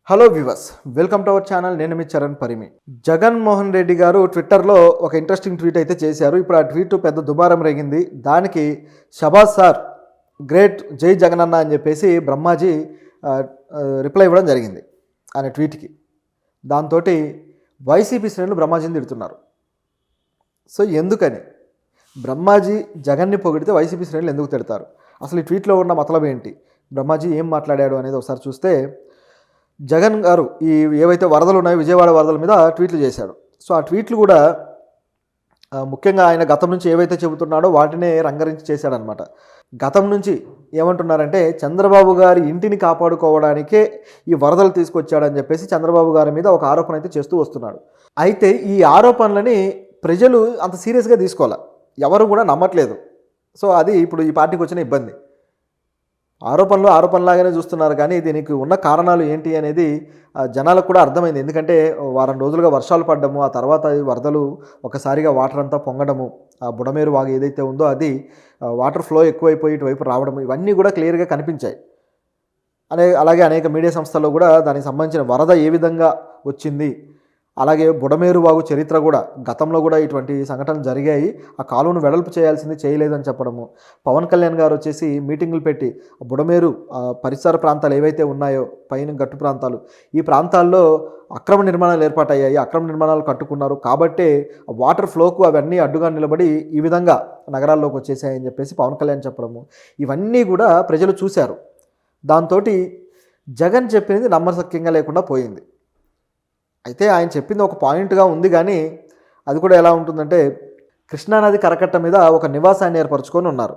Hello viewers, welcome to our channel. నేను మీ చరణ్ పరిమి. జగన్మోహన్ రెడ్డి గారు ట్విట్టర్లో ఒక ఇంట్రెస్టింగ్ ట్వీట్ అయితే చేశారు. ఇప్పుడు ఆ ట్వీట్ పెద్ద దుమారం రేగింది. దానికి షబాజ్ సార్, గ్రేట్, జై జగనన్న అని చెప్పేసి బ్రహ్మాజీ రిప్లై ఇవ్వడం జరిగింది ఆయన ట్వీట్కి. దాంతో వైసీపీ శ్రేణులు బ్రహ్మాజీని తిడుతున్నారు. సో ఎందుకని బ్రహ్మాజీ జగన్ని పొగిడితే వైసీపీ శ్రేణులు ఎందుకు తిడతారు? అసలు ఈ ట్వీట్లో ఉన్న మతలబ్ ఏంటి, బ్రహ్మాజీ ఏం మాట్లాడాడు అనేది ఒకసారి చూస్తే, జగన్ గారు ఈ ఏవైతే వరదలు ఉన్నాయో విజయవాడ వరదల మీద ట్వీట్లు చేశాడు. సో ఆ ట్వీట్లు కూడా ముఖ్యంగా ఆయన గతం నుంచి ఏవైతే చెబుతున్నాడో వాటినే రంగరించి చేశాడనమాట. గతం నుంచి ఏమంటున్నారంటే చంద్రబాబు గారి ఇంటిని కాపాడుకోవడానికే ఈ వరదలు తీసుకొచ్చాడని చెప్పేసి చంద్రబాబు గారి మీద ఒక ఆరోపణ అయితే చేస్తూ వస్తున్నాడు. అయితే ఈ ఆరోపణలని ప్రజలు అంత సీరియస్గా తీసుకోవాలి, ఎవరు కూడా నమ్మట్లేదు. సో అది ఇప్పుడు ఈ పార్టీకి వచ్చిన ఇబ్బంది. ఆరోపణలాగానే చూస్తున్నారు, కానీ దీనికి ఉన్న కారణాలు ఏంటి అనేది జనాలకు కూడా అర్థమైంది. ఎందుకంటే వారం రోజులుగా వర్షాలు పడ్డము, ఆ తర్వాత వరదలు ఒకసారిగా వాటర్ అంతా పొంగడము, ఆ బుడమేరు వాగు ఏదైతే ఉందో అది వాటర్ ఫ్లో ఎక్కువైపోయి ఇటువైపు రావడము, ఇవన్నీ కూడా క్లియర్గా కనిపించాయి. అలాగే అనేక మీడియా సంస్థల్లో కూడా దానికి సంబంధించిన వరద ఏ విధంగా వచ్చింది, అలాగే బుడమేరు వాగు చరిత్ర కూడా గతంలో కూడా ఇటువంటి సంఘటనలు జరిగాయి, ఆ కాలువను వెడల్పు చేయాల్సింది చేయలేదని చెప్పడము. పవన్ కళ్యాణ్ గారు వచ్చేసి మీటింగులు పెట్టి బుడమేరు పరిసర ప్రాంతాలు ఏవైతే ఉన్నాయో పైన గట్టు ప్రాంతాలు, ఈ ప్రాంతాల్లో అక్రమ నిర్మాణాలు ఏర్పాటయ్యాయి, అక్రమ నిర్మాణాలు కట్టుకున్నారు కాబట్టే వాటర్ ఫ్లోకు అవన్నీ అడ్డుగా నిలబడి ఈ విధంగా నగరాల్లోకి వచ్చేసాయని చెప్పేసి పవన్ కళ్యాణ్ చెప్పడము, ఇవన్నీ కూడా ప్రజలు చూశారు. దాంతో జగన్ చెప్పింది నమ్మశక్యంగా లేకుండా పోయింది. అయితే ఆయన చెప్పింది ఒక పాయింట్గా ఉంది, కానీ అది కూడా ఎలా ఉంటుందంటే, కృష్ణానది కరకట్ట మీద ఒక నివాసాన్ని ఏర్పరచుకొని ఉన్నారు.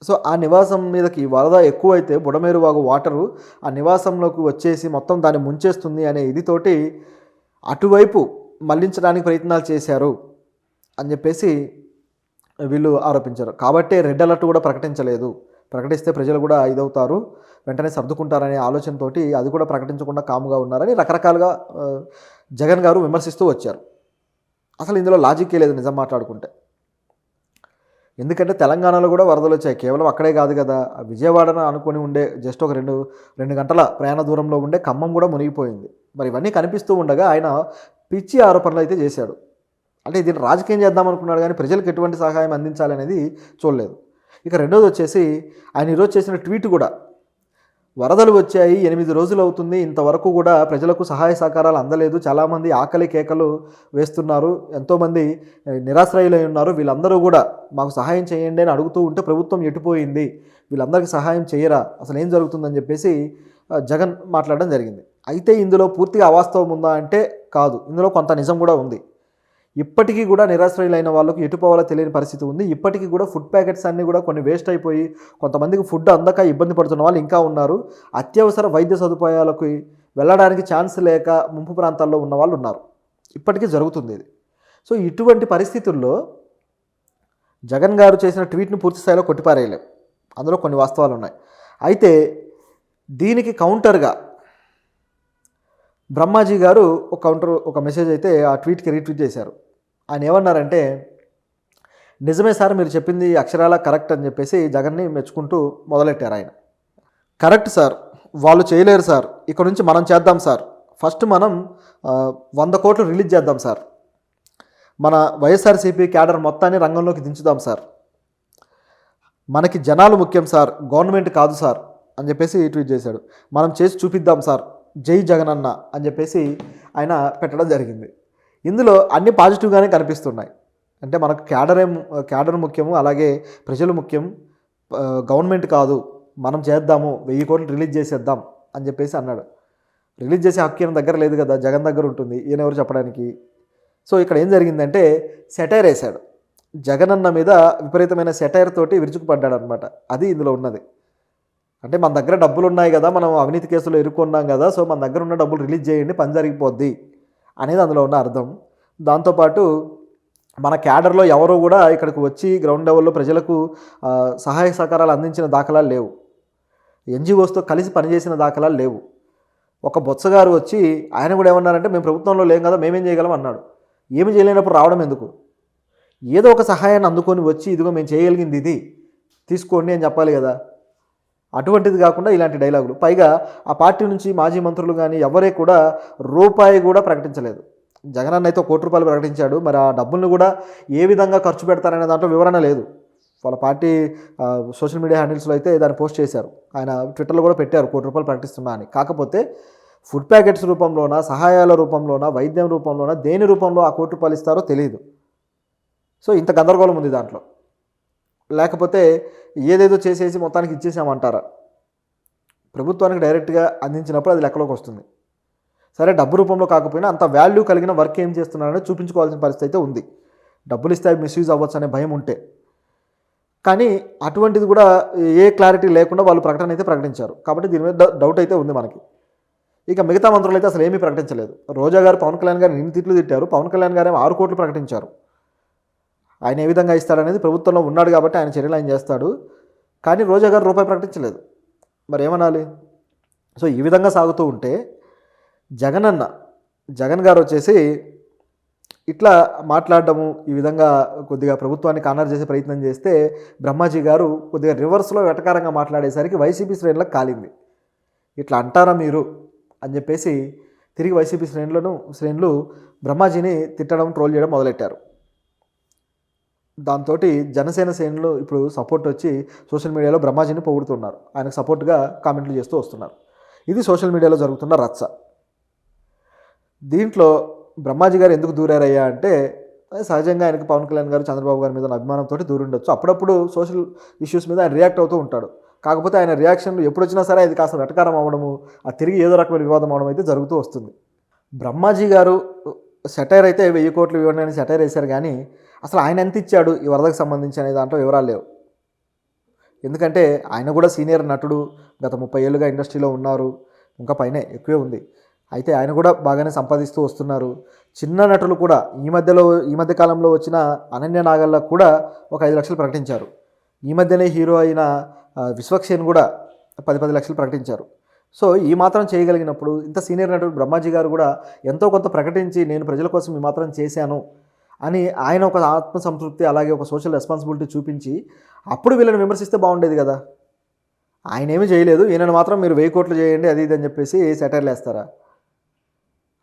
సో ఆ నివాసం మీదకి వరద ఎక్కువైతే బుడమేరు వాగు వాటరు ఆ నివాసంలోకి వచ్చేసి మొత్తం దాన్ని ముంచేస్తుంది అనే ఇదితోటి అటువైపు మళ్లించడానికి ప్రయత్నాలు చేశారు అని చెప్పేసి వీళ్ళు ఆరోపించారు. కాబట్టే రెడ్ అలర్ట్ కూడా ప్రకటించలేదు. ప్రకటిస్తే ప్రజలు కూడా ఇదవుతారు, వెంటనే సర్దుకుంటారనే ఆలోచనతోటి అది కూడా ప్రకటించకుండా కాముగా ఉన్నారని రకరకాలుగా జగన్ గారు విమర్శిస్తూ వచ్చారు. అసలు ఇందులో లాజిక్కే లేదు నిజం మాట్లాడుకుంటే. ఎందుకంటే తెలంగాణలో కూడా వరదలు వచ్చాయి, కేవలం అక్కడే కాదు కదా, విజయవాడను అనుకొని ఉండే జస్ట్ ఒక రెండు గంటల ప్రయాణ దూరంలో ఉండే ఖమ్మం కూడా మునిగిపోయింది. మరి ఇవన్నీ కనిపిస్తూ ఉండగా ఆయన పిచ్చి ఆరోపణలు అయితే చేశాడు. అంటే దీన్ని రాజకీయం చేద్దాం అనుకున్నాడు, కానీ ప్రజలకు ఎటువంటి సహాయం అందించాలనేది చూడలేదు. ఇక రెండోది వచ్చేసి ఆయన ఈరోజు చేసిన ట్వీట్ కూడా, వరదలు వచ్చాయి 8 రోజులు అవుతుంది, ఇంతవరకు కూడా ప్రజలకు సహాయ సహకారాలు అందలేదు, చాలామంది ఆకలి కేకలు వేస్తున్నారు, ఎంతోమంది నిరాశ్రయులై ఉన్నారు, వీళ్ళందరూ కూడా మాకు సహాయం చేయండి అని అడుగుతూ ఉంటే ప్రభుత్వం ఎటుపోయింది, వీళ్ళందరికీ సహాయం చేయరా, అసలు ఏం జరుగుతుందని చెప్పేసి జగన్ మాట్లాడడం జరిగింది. అయితే ఇందులో పూర్తిగా అవాస్తవం ఉందా అంటే కాదు, ఇందులో కొంత నిజం కూడా ఉంది. ఇప్పటికీ కూడా నిరాశ్రయులైన వాళ్ళకు ఎటుపోవాలో తెలియని పరిస్థితి ఉంది. ఇప్పటికీ కూడా ఫుడ్ ప్యాకెట్స్ అన్నీ కూడా కొన్ని వేస్ట్ అయిపోయి కొంతమందికి ఫుడ్ అందక ఇబ్బంది పడుతున్న వాళ్ళు ఇంకా ఉన్నారు. అత్యవసర వైద్య సదుపాయాలకు వెళ్ళడానికి ఛాన్స్ లేక ముంపు ప్రాంతాల్లో ఉన్న వాళ్ళు ఉన్నారు. ఇప్పటికీ జరుగుతుంది ఇది. సో ఇటువంటి పరిస్థితుల్లో జగన్ గారు చేసిన ట్వీట్ను పూర్తి స్థాయిలో కొట్టిపారేయలేం, అందులో కొన్ని వాస్తవాలు ఉన్నాయి. అయితే దీనికి కౌంటర్గా బ్రహ్మాజీ గారు ఒక మెసేజ్ అయితే ఆ ట్వీట్కి రీట్వీట్ చేశారు. ఆయన ఏమన్నారంటే, నిజమే సార్, మీరు చెప్పింది అక్షరాల కరెక్ట్ అని చెప్పేసి జగన్ని మెచ్చుకుంటూ మొదలెట్టారు ఆయన. కరెక్ట్ సార్, వాళ్ళు చేయలేరు సార్, ఇక్కడ నుంచి మనం చేద్దాం సార్. ఫస్ట్ మనం 100 కోట్లు రిలీజ్ చేద్దాం సార్, మన వైఎస్ఆర్సీపీ క్యాడర్ మొత్తాన్ని రంగంలోకి దించుదాం సార్, మనకి జనాలు ముఖ్యం సార్, గవర్నమెంట్ కాదు సార్ అని చెప్పేసి ట్వీట్ చేశాడు. మనం చేసి చూపిద్దాం సార్, జై జగనన్న అని చెప్పేసి ఆయన పెట్టడం జరిగింది. ఇందులో అన్ని పాజిటివ్గానే కనిపిస్తున్నాయి. అంటే మనకు క్యాడర్ ముఖ్యము, అలాగే ప్రజలు ముఖ్యం, గవర్నమెంట్ కాదు, మనం చేద్దాము, 1000 కోట్లు రిలీజ్ చేసేద్దాం అని చెప్పేసి అన్నాడు. రిలీజ్ చేసే హక్కు ఈయన దగ్గర లేదు కదా, జగన్ దగ్గర ఉంటుంది, ఈయన ఎవరు చెప్పడానికి. సో ఇక్కడ ఏం జరిగిందంటే సెటైర్ వేశాడు, జగనన్న మీద విపరీతమైన సెటైర్ తోటి విరుచుకుపడ్డాడు అనమాట. అది ఇందులో ఉన్నది. అంటే మన దగ్గర డబ్బులు ఉన్నాయి కదా, మనం అవినీతి కేసులో ఇరుక్కున్నాం కదా, సో మన దగ్గర ఉన్న డబ్బులు రిలీజ్ చేయండి, పని జరిగిపోద్ది అనేది అందులో ఉన్న అర్థం. దాంతోపాటు మన క్యాడర్లో ఎవరు కూడా ఇక్కడికి వచ్చి గ్రౌండ్ లెవెల్లో ప్రజలకు సహాయ సహకారాలు అందించిన దాఖలాలు లేవు, ఎన్జిఓస్తో కలిసి పనిచేసిన దాఖలాలు లేవు. ఒక బొత్స గారు వచ్చి ఆయన కూడా ఏమన్నారంటే, మేము ప్రభుత్వంలో లేం కదా, మేమేం చేయగలం అన్నాడు. ఏమి చేయలేనప్పుడు రావడం ఎందుకు? ఏదో ఒక సహాయాన్ని అందుకొని వచ్చి, ఇదిగో మేము చేయగలిగింది ఇది తీసుకోండి అని చెప్పాలి కదా. అటువంటిది కాకుండా ఇలాంటి డైలాగులు. పైగా ఆ పార్టీ నుంచి మాజీ మంత్రులు కానీ ఎవరే కూడా రూపాయి కూడా ప్రకటించలేదు. జగనన్న అయితే ₹1,00,00,000 ప్రకటించాడు. మరి ఆ డబ్బుల్ని కూడా ఏ విధంగా ఖర్చు పెడతారనే దాంట్లో వివరణ లేదు. వాళ్ళ పార్టీ సోషల్ మీడియా హ్యాండిల్స్లో అయితే దాన్ని పోస్ట్ చేశారు. ఆయన ట్విట్టర్లో కూడా పెట్టారు ₹1,00,00,000 ప్రకటిస్తున్నా అని. కాకపోతే ఫుడ్ ప్యాకెట్స్ రూపంలోనా, సహాయాల రూపంలోనా, వైద్యం రూపంలోనా, దేని రూపంలో ఆ ₹1,00,00,000 ఇస్తారో తెలియదు. సో ఇంత గందరగోళం ఉంది దాంట్లో. లేకపోతే ఏదేదో చేసేసి మొత్తానికి ఇచ్చేసామంటారా? ప్రభుత్వానికి డైరెక్ట్గా అందించినప్పుడు అది లెక్కలోకి వస్తుంది. సరే, డబ్బు రూపంలో కాకపోయినా అంత వాల్యూ కలిగిన వర్క్ ఏం చేస్తున్నారని చూపించుకోవాల్సిన పరిస్థితి అయితే ఉంది. డబ్బులు ఇస్తే మిస్యూజ్ అవ్వచ్చు అనే భయం ఉంటే. కానీ అటువంటిది కూడా ఏ క్లారిటీ లేకుండా వాళ్ళు ప్రకటన అయితే ప్రకటించారు. కాబట్టి దీని మీద డౌట్ అయితే ఉంది మనకి. ఇక మిగతా మంత్రులు అయితే అసలు ఏమీ ప్రకటించలేదు. రోజా గారు పవన్ కళ్యాణ్ గారు ఎన్ని తిట్లు తిట్టారు. పవన్ కళ్యాణ్ గారు 6 కోట్లు ప్రకటించారు. ఆయన ఏ విధంగా ఇస్తాడనేది ప్రభుత్వంలో ఉన్నాడు కాబట్టి ఆయన చర్యలు ఆయన చేస్తాడు. కానీ రోజా గారు రూపాయి ప్రకటించలేదు. మరి ఏమనాలి? సో ఈ విధంగా సాగుతూ ఉంటే జగన్ గారు వచ్చేసి ఇట్లా మాట్లాడడము, ఈ విధంగా కొద్దిగా ప్రభుత్వాన్ని కార్నర్ చేసే ప్రయత్నం చేస్తే బ్రహ్మాజీ గారు కొద్దిగా రివర్స్లో వెటకారంగా మాట్లాడేసరికి వైసీపీ శ్రేణులకు కాలింది. ఇట్లా అంటారా మీరు అని చెప్పేసి తిరిగి వైసీపీ శ్రేణులు బ్రహ్మాజీని తిట్టడం, ట్రోల్ చేయడం మొదలెట్టారు. దాంతో జనసేన శ్రేణులు ఇప్పుడు సపోర్ట్ వచ్చి సోషల్ మీడియాలో బ్రహ్మాజీని పొగుడుతున్నారు. ఆయనకు సపోర్ట్గా కామెంట్లు చేస్తూ వస్తున్నారు. ఇది సోషల్ మీడియాలో జరుగుతున్న రచ్చ. దీంట్లో బ్రహ్మాజీ గారు ఎందుకు దూరారయ్యా అంటే సహజంగా ఆయనకు పవన్ కళ్యాణ్ గారు, చంద్రబాబు గారి మీద అభిమానంతో దూరుండొచ్చు. అప్పుడప్పుడు సోషల్ ఇష్యూస్ మీద ఆయన రియాక్ట్ అవుతూ ఉంటాడు. కాకపోతే ఆయన రియాక్షన్లు ఎప్పుడు వచ్చినా సరే అది కాస్త వెటకారం అవ్వడము, అది తిరిగి ఏదో రకమైన వివాదం అవడం అయితే జరుగుతూ వస్తుంది. బ్రహ్మాజీ గారు సెటైర్ అయితే 1000 కోట్లు ఇవ్వండి అని సెటైర్ వేశారు. కానీ అసలు ఆయన ఎంత ఇచ్చాడు ఈ వరదకు సంబంధించి అనే దాంట్లో వివరాలు లేవు. ఎందుకంటే ఆయన కూడా సీనియర్ నటుడు, గత 30 ఏళ్ళుగా ఇండస్ట్రీలో ఉన్నారు, ఇంకా పైనే ఎక్కువే ఉంది. అయితే ఆయన కూడా బాగానే సంపాదిస్తూ వస్తున్నారు. చిన్న నటులు కూడా ఈ మధ్య కాలంలో వచ్చిన అనన్య నాగల్లకు కూడా ఒక 5 లక్షలు ప్రకటించారు. ఈ మధ్యనే హీరో అయిన విశ్వక్సేన్ కూడా 10 లక్షలు ప్రకటించారు. సో ఈ మాత్రం చేయగలిగినప్పుడు ఇంత సీనియర్ నటుడు బ్రహ్మాజీ గారు కూడా ఎంతో కొంత ప్రకటించి నేను ప్రజల కోసం ఈ మాత్రం చేశాను అని ఆయన ఒక ఆత్మసంతృప్తి, అలాగే ఒక సోషల్ రెస్పాన్సిబిలిటీ చూపించి అప్పుడు వీళ్ళని విమర్శిస్తే బాగుండేది కదా. ఆయన ఏమీ చేయలేదు, ఈయనను మాత్రం మీరు 1000 కోట్లు చేయండి అది ఇది అని చెప్పేసి సెటైర్లు వేస్తారా?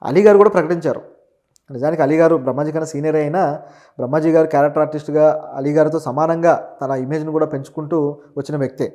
అలీ గారు కూడా ప్రకటించారు. నిజానికి అలీ గారు బ్రహ్మాజీ కన్నా సీనియర్ అయినా బ్రహ్మాజీ గారు క్యారెక్టర్ ఆర్టిస్ట్గా అలీ గారితో సమానంగా తన ఇమేజ్ను కూడా పెంచుకుంటూ వచ్చిన వ్యక్తే.